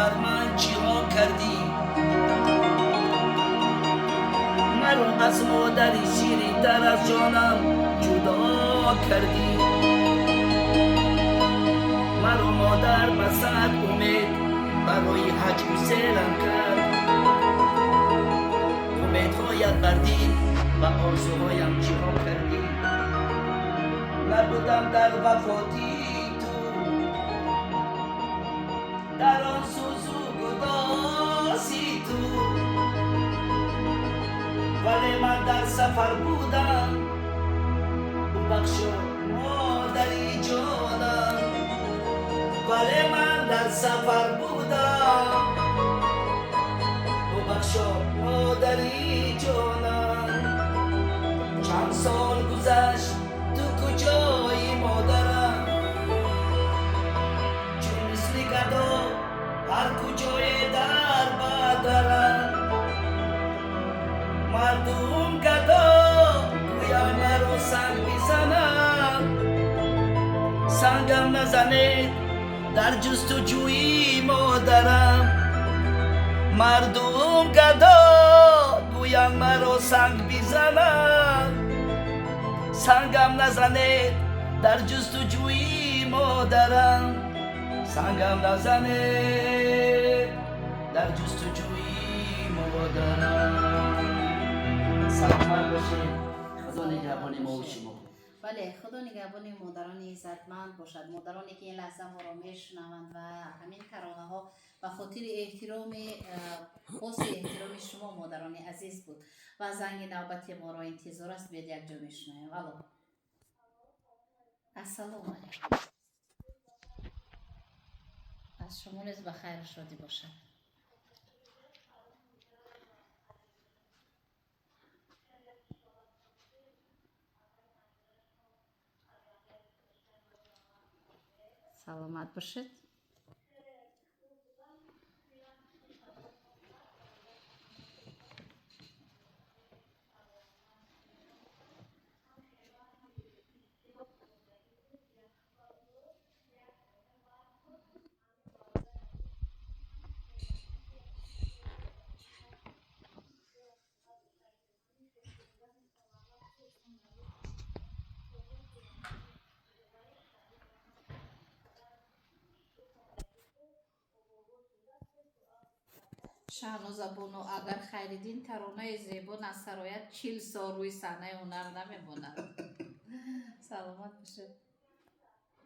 بر من چیها کردی؟ مرا از مادری شیرین تر از جانم جدا کردی. مرا مادر به صد امید برای حج گسیلم کرد. امیدهایت بردید و آرزوهایم چیها کردی؟ نبودم در وفاتی تو، در آن سوز و گدازی تو، ولی من در سفر بودم. ببخشو مادری جانم، ولی من در سفر بودم. ببخشو مادری جانم. چند سال گذشت تو کجایی مادرم؟ چون مثل گدا هر کجای در بدرم. مردم گدا گویا مرا سنگ میزنم. سنگم نزنید در جستجوی مادرم. مردم گدا گویا مرا سنگ میزنم. سنگم نزنید در جستجوی مادرم. سنگم نزنید در جستجوی مادرم. سلامت باشید. خدا نگهبان ما و شما. بله، خدا نگهبان مادران عزتمند باشد. مادرانی که این لحظه ما را میشنوند و همین ترانه ها به خاطر احترام خاص احترام شما مادران عزیز بود و زنگ نوبتی ما را انتظار است. بیاد یک جا میشنویم. الو، السلام علیکم. از شما نیز بخیر شادی باشد. سلامت باشید. شهناز بانو اگر خریدین ترانه زیبا نصرایت 40 سال روی صحنه هنر نمیموند. سلامت باشید.